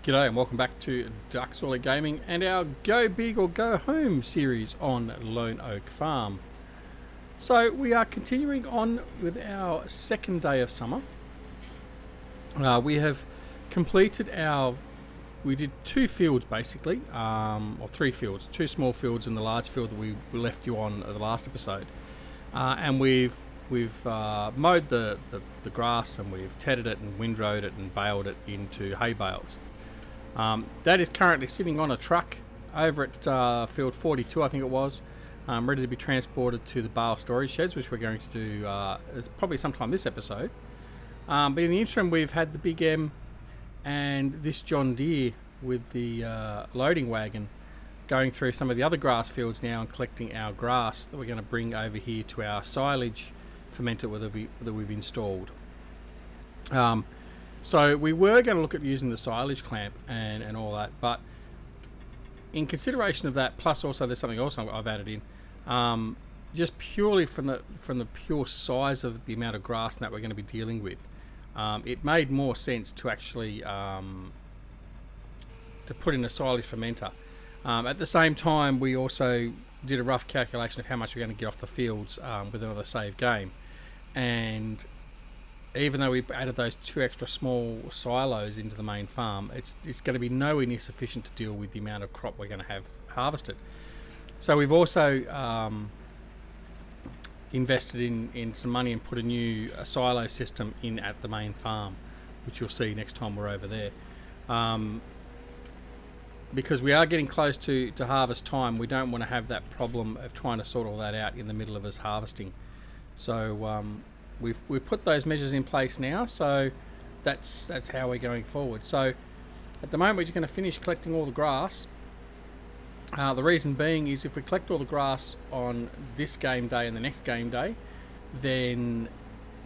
G'day and welcome back to DoughBoy Gaming and our Go Big or Go Home series on Lone Oak Farm. So we are continuing on with our second day of summer. We have completed we did two fields basically, or three fields, two small fields and the large field that we left you on the last episode. And we've mowed the grass, and we've tedded it and windrowed it and baled it into hay bales. That is currently sitting on a truck over at field 42, I think it was, ready to be transported to the bale storage sheds, which we're going to do probably sometime this episode. But in the interim, we've had the Big M and this John Deere with the loading wagon going through some of the other grass fields now and collecting our grass that we're going to bring over here to our silage fermenter that we've installed. So we were going to look at using the silage clamp and all that, but in consideration of that, plus also there's something else I've added in, just purely from the pure size of the amount of grass that we're going to be dealing with, it made more sense to actually to put in a silage fermenter. At the same time, we also did a rough calculation of how much we're going to get off the fields with another save game, and even though we added those two extra small silos into the main farm, it's going to be nowhere near sufficient to deal with the amount of crop we're going to have harvested. So we've also invested in some money and put a new silo system in at the main farm, which you'll see next time we're over there. Because we are getting close to harvest time, we don't want to have that problem of trying to sort all that out in the middle of us harvesting. So we've put those measures in place now, so that's how we're going forward. So at the moment we're just going to finish collecting all the grass. The reason being is if we collect all the grass on this game day and the next game day, then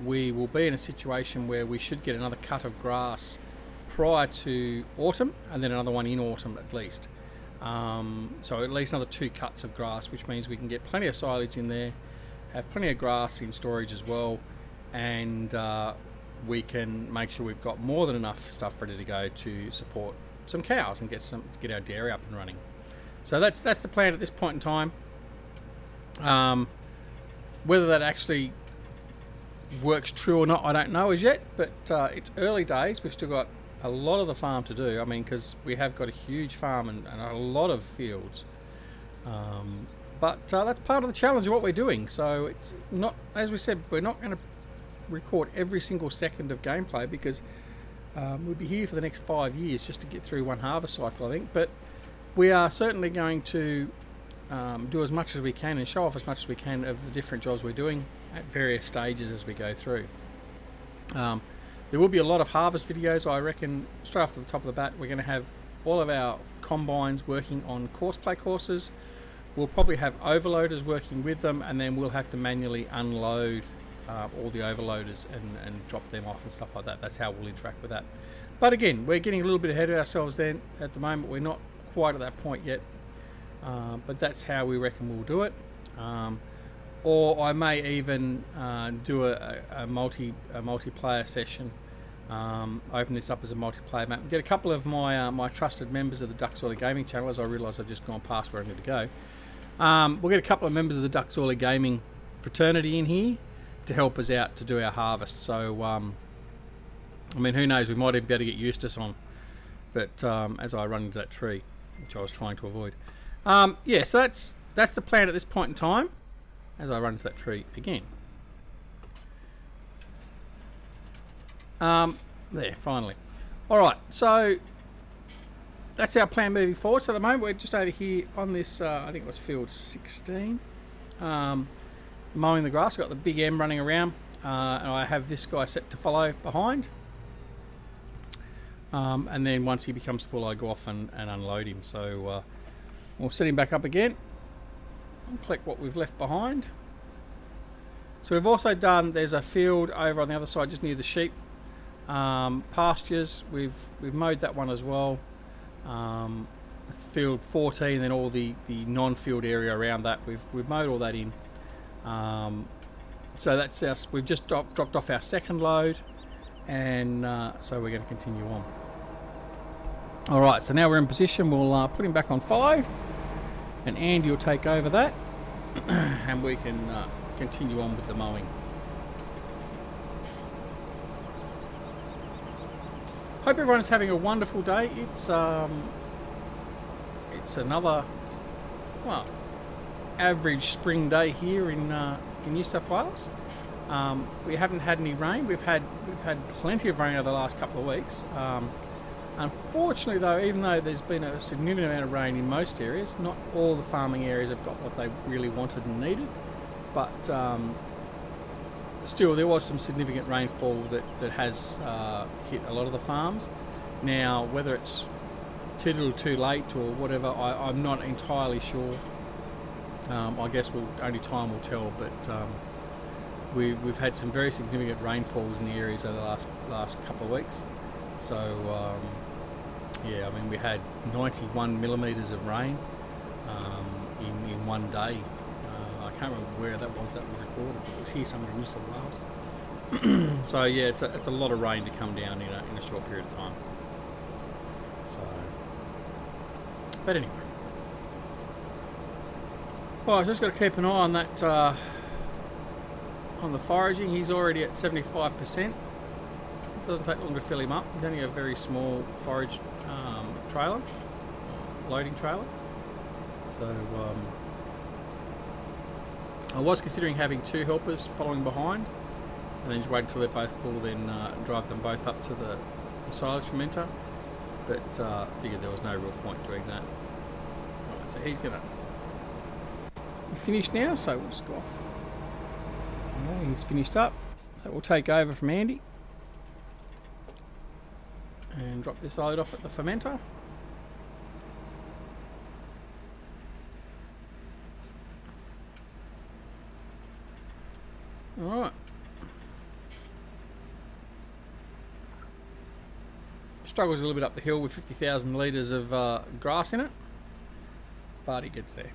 we will be in a situation where we should get another cut of grass prior to autumn, and then another one in autumn at least. So at least another two cuts of grass, which means we can get plenty of silage in there, have plenty of grass in storage as well, and we can make sure we've got more than enough stuff ready to go to support some cows and get our dairy up and running. So that's the plan at this point in time. Whether that actually works true or not, I don't know as yet, but it's early days. We've still got a lot of the farm to do. I mean, because we have got a huge farm and a lot of fields. But that's part of the challenge of what we're doing. So it's not, as we said, we're not going to record every single second of gameplay, because we'll be here for the next 5 years just to get through one harvest cycle, I think. But we are certainly going to do as much as we can and show off as much as we can of the different jobs we're doing at various stages as we go through. There will be a lot of harvest videos, I reckon. Straight off the top of the bat, we're going to have all of our combines working on course play courses. We'll probably have overloaders working with them, and then we'll have to manually unload all the overloaders and drop them off and stuff like that. That's how we'll interact with that. But again, we're getting a little bit ahead of ourselves then. At the moment, we're not quite at that point yet. But that's how we reckon we'll do it. Or I may even do a multiplayer session, open this up as a multiplayer map, and get a couple of my trusted members of the DoughBoy Gaming channel, as I realise I've just gone past where I need to go. We'll get a couple of members of the DoughBoy Gaming fraternity in here to help us out to do our harvest. So, I mean, who knows, we might even be able to get Eustace on, but as I run into that tree, which I was trying to avoid. Yeah, so that's the plan at this point in time, as I run into that tree again. There, finally. Alright, so that's our plan moving forward. So at the moment we're just over here on this, I think it was field 16, mowing the grass. I've got the Big M running around, and I have this guy set to follow behind. And then once he becomes full, I go off and unload him. So we'll set him back up again and collect what we've left behind. So we've also done, there's a field over on the other side just near the sheep pastures. We've mowed that one as well. It's field 14, and then all the non-field area around that we've mowed all that in. So that's we've just dropped off our second load, and so we're going to continue on. All right, so now we're in position. We'll put him back on follow, and Andy will take over that, and we can continue on with the mowing. Hope everyone's having a wonderful day. It's another, well, average spring day here in New South Wales. We haven't had any rain. We've had plenty of rain over the last couple of weeks. Unfortunately, though, even though there's been a significant amount of rain in most areas, not all the farming areas have got what they really wanted and needed. But still, there was some significant rainfall that has hit a lot of the farms. Now, whether it's too little, too late, or whatever, I'm not entirely sure. I guess only time will tell. But we've had some very significant rainfalls in the areas over the last couple of weeks. So yeah, I mean, we had 91 millimetres of rain in one day. I can't remember where that was recorded, but it was here somewhere in New South Wales. So yeah, it's a lot of rain to come down in a short period of time. So, but anyway, well, I've just got to keep an eye on that on the foraging. He's already at 75%. It doesn't take long to fill him up. He's only a very small forage trailer, loading trailer. So I was considering having two helpers following behind, and then just wait until they're both full, then drive them both up to the silage fermenter. But figured there was no real point doing that. Right, so he's gonna be finished now, so we'll just go off. Yeah, he's finished up, so we'll take over from Andy and drop this load off at the fermenter. Alright. Struggles a little bit up the hill with 50,000 litres of grass in it, but he gets there.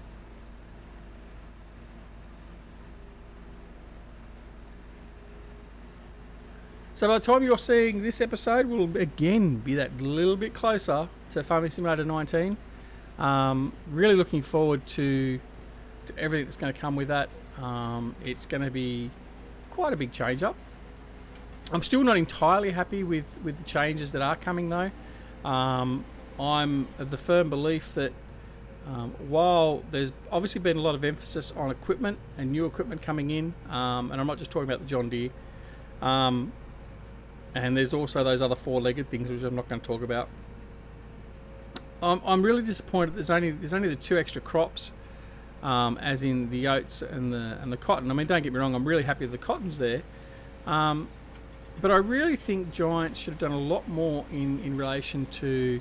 So by the time you're seeing this episode, we'll again be that little bit closer to Farming Simulator 19. Really looking forward to everything that's going to come with that. It's going to be quite a big change up. I'm still not entirely happy with the changes that are coming though. I'm of the firm belief that while there's obviously been a lot of emphasis on equipment and new equipment coming in, and I'm not just talking about the John Deere, and there's also those other four-legged things which I'm not going to talk about. I'm really disappointed. There's only the two extra crops, as in the oats and the cotton. I mean, don't get me wrong. I'm really happy the cotton's there, but I really think Giant should have done a lot more in relation to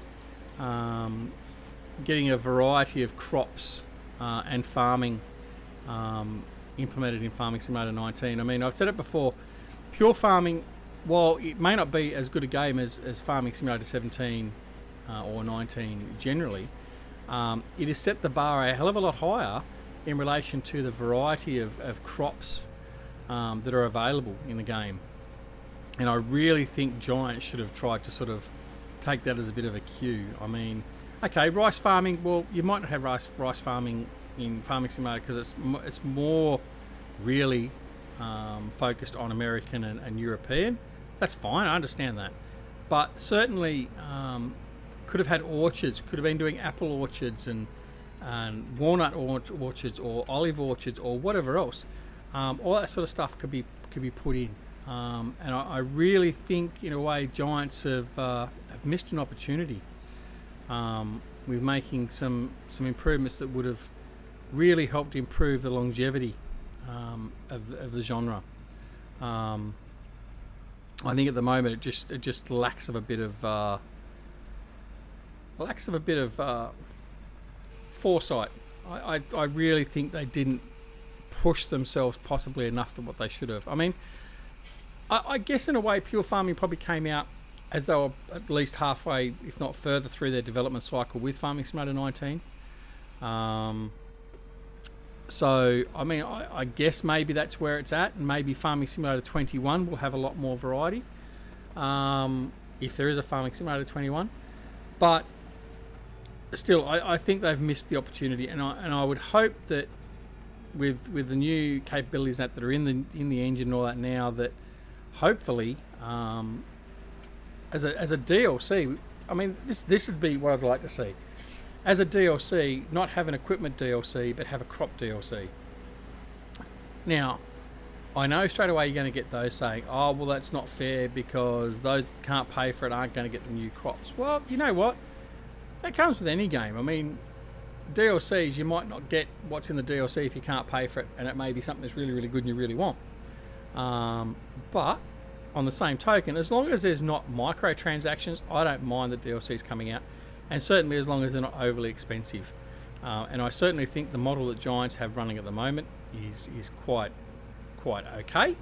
getting a variety of crops and farming implemented in Farming Simulator 19. I mean, I've said it before. Pure farming, while it may not be as good a game as Farming Simulator 17 or 19 generally, it has set the bar a hell of a lot higher in relation to the variety of crops that are available in the game. And I really think Giant should have tried to sort of take that as a bit of a cue. I mean, okay, rice farming, well, you might not have rice farming in Farming Simulator because it's more really focused on American and European. That's fine, I understand that. But certainly could have had orchards, could have been doing apple orchards and walnut orchards or olive orchards or whatever else. All that sort of stuff could be put in. And I really think, in a way, Giants have missed an opportunity with making some improvements that would have really helped improve the longevity of the genre. I think at the moment it just lacks of a bit of foresight. I really think they didn't push themselves possibly enough than what they should have. I mean, I guess in a way Pure Farming probably came out as they were at least halfway, if not further, through their development cycle with Farming Simulator 19. So, I mean, I guess maybe that's where it's at, and maybe Farming Simulator 21 will have a lot more variety, if there is a Farming Simulator 21. But still, I think they've missed the opportunity, and I would hope that with the new capabilities that are in the engine and all that now, that hopefully as a DLC, I mean this would be what I'd like to see. As a DLC, not have an equipment DLC, but have a crop DLC. Now, I know straight away you're going to get those saying, oh, well, that's not fair because those that can't pay for it aren't going to get the new crops. Well, you know what? That comes with any game. I mean, DLCs, you might not get what's in the DLC if you can't pay for it, and it may be something that's really, really good and you really want. But on the same token, as long as there's not microtransactions, I don't mind the DLCs coming out. And certainly as long as they're not overly expensive. And I certainly think the model that Giants have running at the moment is quite okay.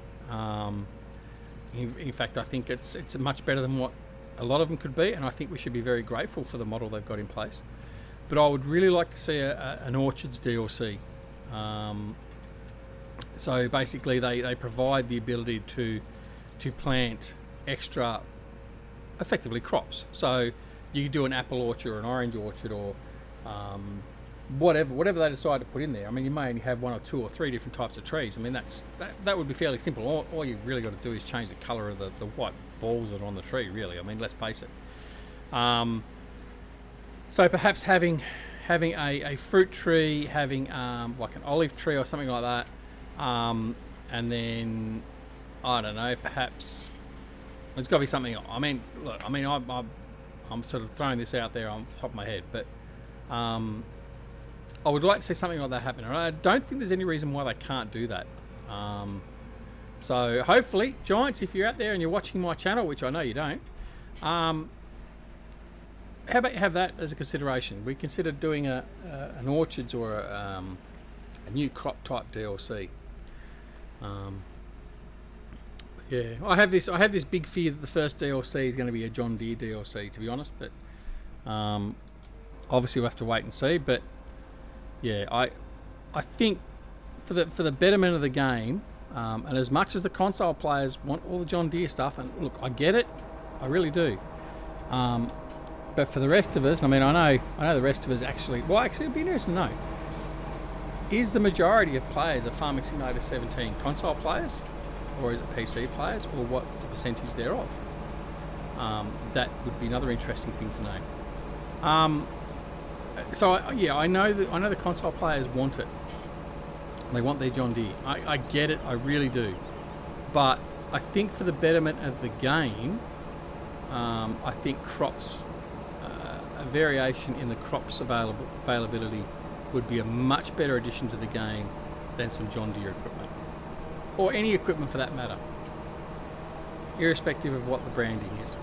In fact, I think it's much better than what a lot of them could be, and I think we should be very grateful for the model they've got in place. But I would really like to see an Orchards DLC. So basically they provide the ability to plant extra, effectively, crops. So you could do an apple orchard or an orange orchard or whatever they decide to put in there. I mean, you may only have 1 or 2 or 3 different types of trees. I mean, that would be fairly simple. All you've really got to do is change the colour of the white balls that are on the tree, really. I mean, let's face it. So perhaps having a fruit tree, having like an olive tree or something like that, and then, I don't know, perhaps there's got to be something. I mean, look, I mean, I'm sort of throwing this out there on the top of my head, but I would like to see something like that happen. And I don't think there's any reason why they can't do that. So hopefully, Giants, if you're out there and you're watching my channel, which I know you don't, how about you have that as a consideration? We consider doing an orchards or a new crop type DLC. Yeah, I have this big fear that the first DLC is going to be a John Deere DLC, to be honest. But obviously we'll have to wait and see. But yeah, I think for the betterment of the game, and as much as the console players want all the John Deere stuff, and look, I get it, I really do. But for the rest of us, I mean, I know the rest of us actually. Well, actually, it'd be interesting to know: is the majority of players of Farming Simulator 17 console players? Or is it PC players, or what's the percentage thereof? That would be another interesting thing to know. So I know the console players want it. They want their John Deere. I get it, I really do. But I think for the betterment of the game, I think crops, a variation in the crops availability would be a much better addition to the game than some John Deere equipment. Or any equipment for that matter, irrespective of what the branding is.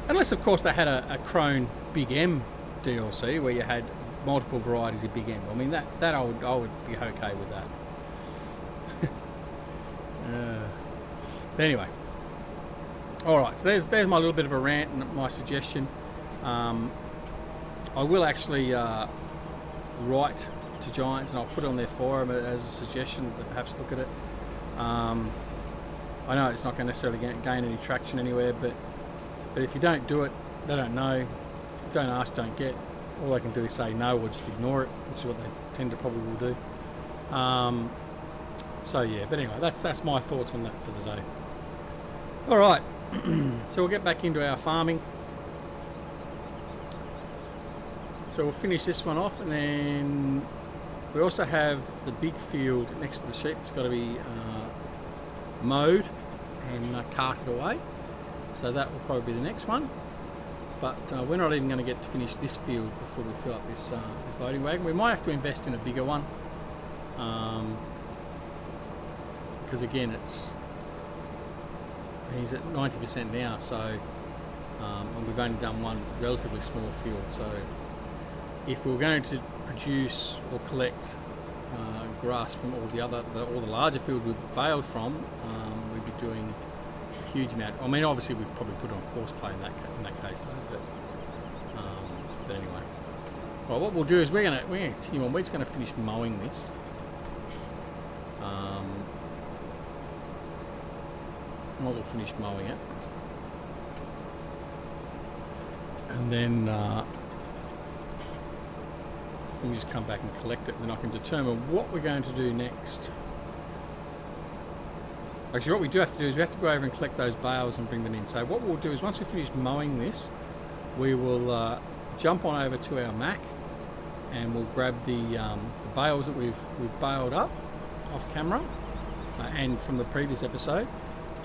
Unless, of course, they had a Krone Big M DLC where you had multiple varieties of Big M. I mean, that I would be okay with that. But anyway, all right. So there's my little bit of a rant and my suggestion. I will actually write to Giants, and I'll put it on their forum as a suggestion that perhaps look at it. I know it's not going to necessarily gain any traction anywhere, but if you don't do it, they don't know. Don't ask, don't get. All they can do is say no or just ignore it, which is what they tend to probably will do. So yeah, but anyway, that's my thoughts on that for the day. All right, so we'll get back into our farming. So we'll finish this one off, and then we also have the big field next to the sheep. It's got to be mowed and carted away. So that will probably be the next one. But we're not even going to get to finish this field before we fill up this loading wagon. We might have to invest in a bigger one. Because again, he's at 90% now, so and we've only done one relatively small field. So if we're going to produce or collect grass from all the larger fields we've baled from, we'd be doing a huge amount. I mean, obviously we'd probably put on courseplay in that case though. But anyway, well, what we'll do is we're going to continue on. We're just going to finish mowing this. Might as well finish mowing it, and then we just come back and collect it, and then I can determine what we're going to do next. Actually, what we do have to do is we have to go over and collect those bales and bring them in. So what we'll do is once we finish mowing this, we will jump on over to our Mac, and we'll grab the bales that we've baled up off camera and from the previous episode,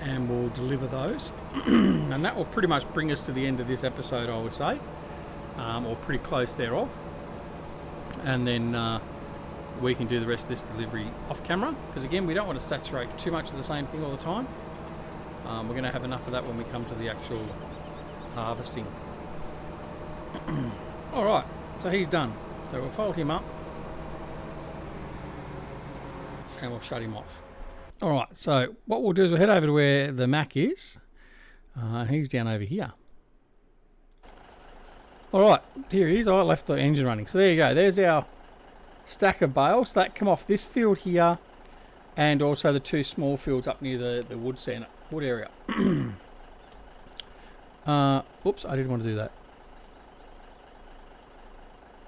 and we'll deliver those. And that will pretty much bring us to the end of this episode, I would say, or pretty close thereof. And then we can do the rest of this delivery off camera, because again, we don't want to saturate too much of the same thing all the time. We're going to have enough of that when we come to the actual harvesting. Alright, so he's done. So we'll fold him up and we'll shut him off. Alright, so what we'll do is we'll head over to where the Mac is. He's down over here. Alright, here he is. I left the engine running. So there you go. There's our stack of bales. That come off this field here, and also the two small fields up near the wood area. Oops, I didn't want to do that.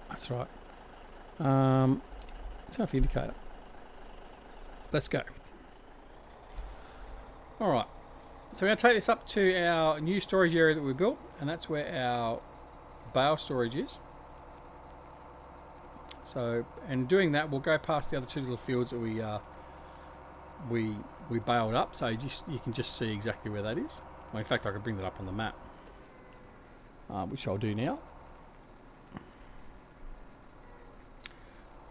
That's right. Turn off the indicator. Let's go. Alright, so we're going to take this up to our new storage area that we built, and that's where our bale storage is. So, and doing that, we'll go past the other two little fields that we baled up, so you can just see exactly where that is. Well, in fact, I could bring that up on the map, which I'll do now.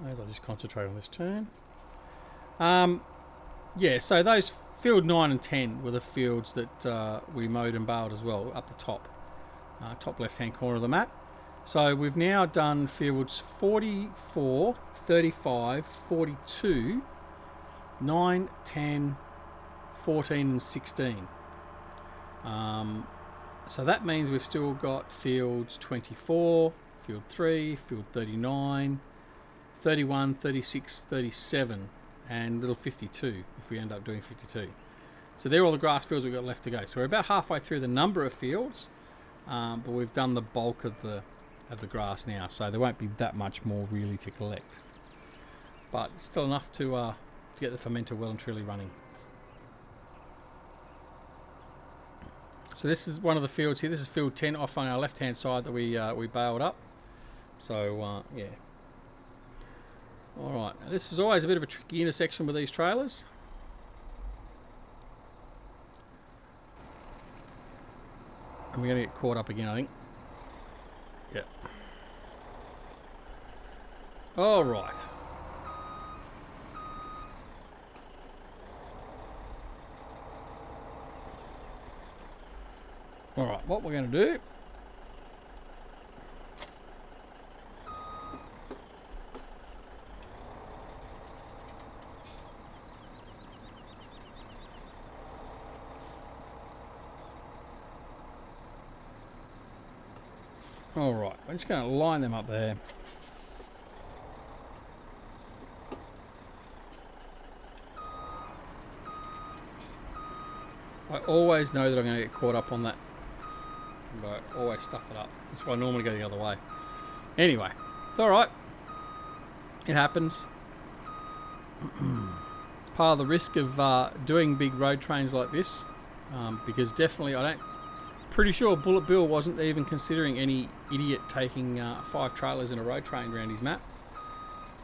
As I just concentrate on this turn. Yeah, so those field 9 and 10 were the fields that we mowed and baled as well, up the top left-hand corner of the map. So we've now done fields 44, 35, 42, 9, 10, 14 and 16. So that means we've still got fields 24, field 3, field 39, 31, 36, 37 and little 52 if we end up doing 52. So they're all the grass fields we've got left to go. So we're about halfway through the number of fields, but we've done the bulk of the grass now, so there won't be that much more really to collect, but it's still enough to get the fermenter well and truly running. So this is one of the fields here. This is field 10 off on our left hand side that we baled up. So yeah. Alright, now this is always a bit of a tricky intersection with these trailers. And we're going to get caught up again, I think. Yep. Alright. Alright, what we're going to do... Alright, I'm just going to line them up there. I always know that I'm going to get caught up on that, but I always stuff it up. That's why I normally go the other way. Anyway, it's alright. It happens. It's part of the risk of doing big road trains like this, because definitely pretty sure Bullet Bill wasn't even considering any idiot taking 5 trailers in a road train around his map.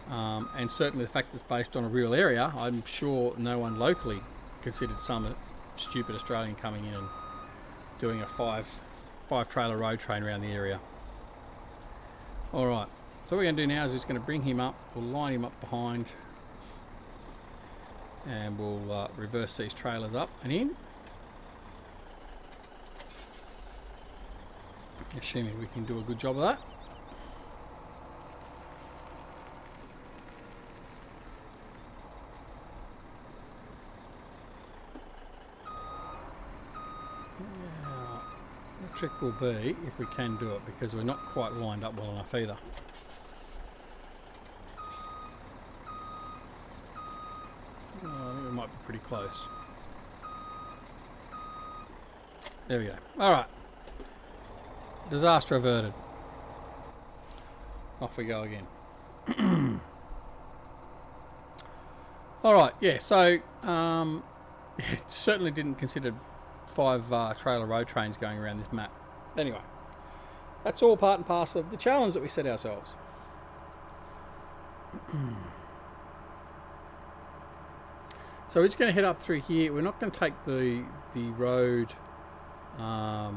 And certainly the fact that it's based on a real area, I'm sure no one locally considered some stupid Australian coming in and doing a 5 trailer road train around the area. Alright, so what we're going to do now is we're just going to bring him up, we'll line him up behind, and we'll reverse these trailers up and in. Assuming we can do a good job of that. Now, the trick will be if we can do it, because we're not quite lined up well enough either. I think we might be pretty close. There we go. Alright. Disaster averted. Off we go again. All right, yeah. So it certainly didn't consider 5 trailer road trains going around this map. Anyway, that's all part and parcel of the challenge that we set ourselves. So we're just going to head up through here. We're not going to take the road up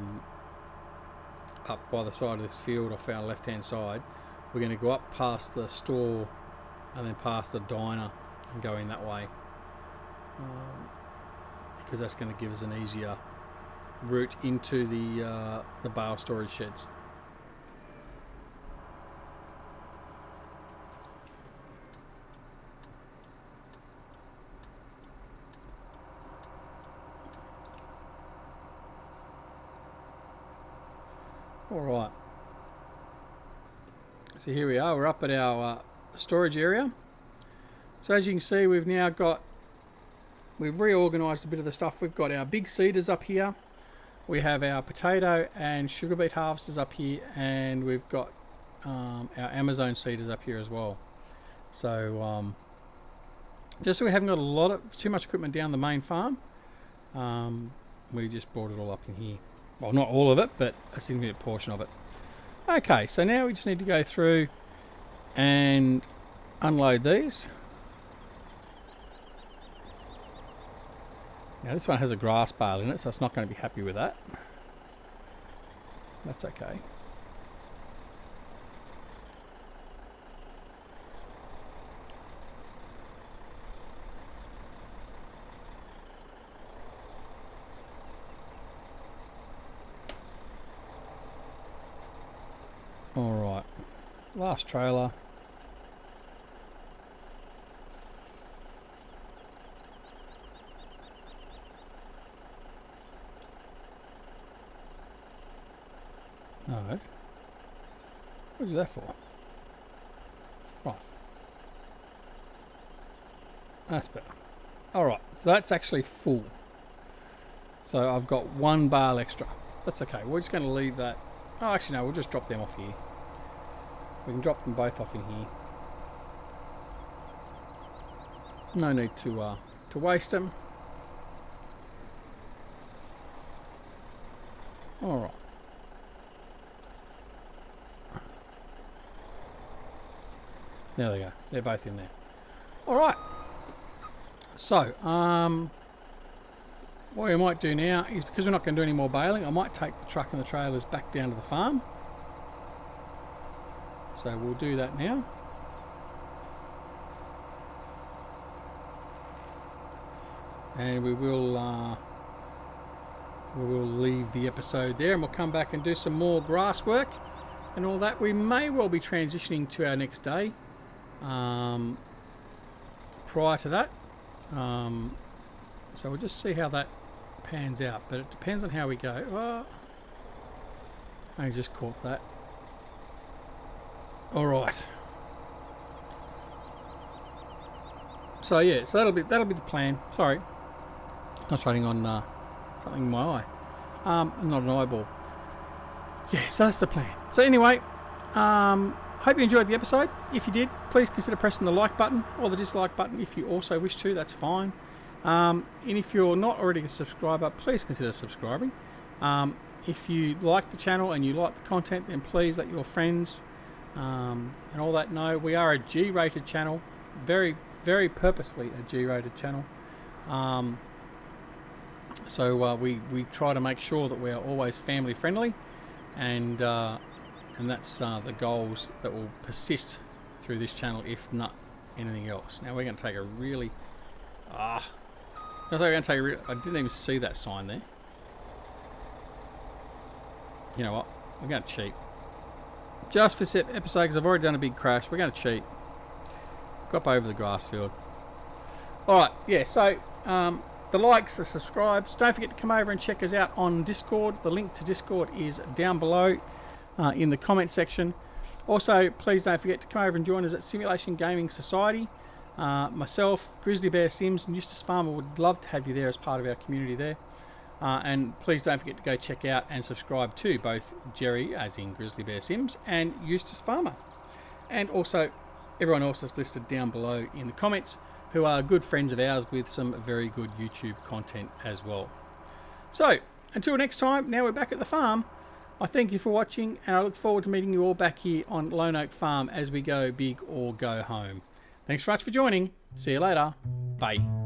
by the side of this field off our left hand side. We're going to go up past the store and then past the diner and go in that way, because that's going to give us an easier route into the bale storage sheds. All right. So here we are. We're up at our storage area. So as you can see, we've reorganised a bit of the stuff. We've got our big seeders up here. We have our potato and sugar beet harvesters up here, and we've got our Amazon seeders up here as well. So just so we haven't got too much equipment down the main farm, we just brought it all up in here. Well, not all of it, but a significant portion of it. Okay, so now we just need to go through and unload these. Now this one has a grass bale in it, so it's not going to be happy with that. That's okay. Alright, last trailer. No. What is that for? Right. That's better. Alright, so that's actually full. So I've got 1 bale extra. That's okay, we're just going to leave that. Oh, actually no, we'll just drop them off here. We can drop them both off in here. No need to waste them. All right. There they go. They're both in there. All right. So, what we might do now is, because we're not going to do any more baling, I might take the truck and the trailers back down to the farm. So we'll do that now. And we will leave the episode there, and we'll come back and do some more grass work and all that. We may well be transitioning to our next day prior to that. So we'll just see how that pans out, but it depends on how we go. Oh, I just caught that. All right. So yeah, so that'll be the plan. Sorry, not shining on something in my eye. Not an eyeball. Yeah, so that's the plan. So anyway, hope you enjoyed the episode. If you did, please consider pressing the like button or the dislike button if you also wish to. That's fine. And if you're not already a subscriber, please consider subscribing. If you like the channel and you like the content, then please let your friends and all that know. We are a G-rated channel, very, very purposely a G-rated channel. So we try to make sure that we are always family friendly, and that's the goals that will persist through this channel, if not anything else. Now we're going to take a really I didn't even see that sign there. You know what? We're going to cheat. Just for this episode, because I've already done a big crash, we're going to cheat. Got over the grass field. Alright, yeah, so the likes, the subscribes. Don't forget to come over and check us out on Discord. The link to Discord is down below in the comment section. Also, please don't forget to come over and join us at Simulation Gaming Society. Myself, Grizzly Bear Sims, and Eustace Pharmer would love to have you there as part of our community there. And please don't forget to go check out and subscribe to both Jerry, as in Grizzly Bear Sims, and Eustace Pharmer. And also, everyone else that's listed down below in the comments, who are good friends of ours with some very good YouTube content as well. So, until next time, now we're back at the farm. I thank you for watching, and I look forward to meeting you all back here on Lone Oak Farm as we go big or go home. Thanks very much for joining. See you later. Bye.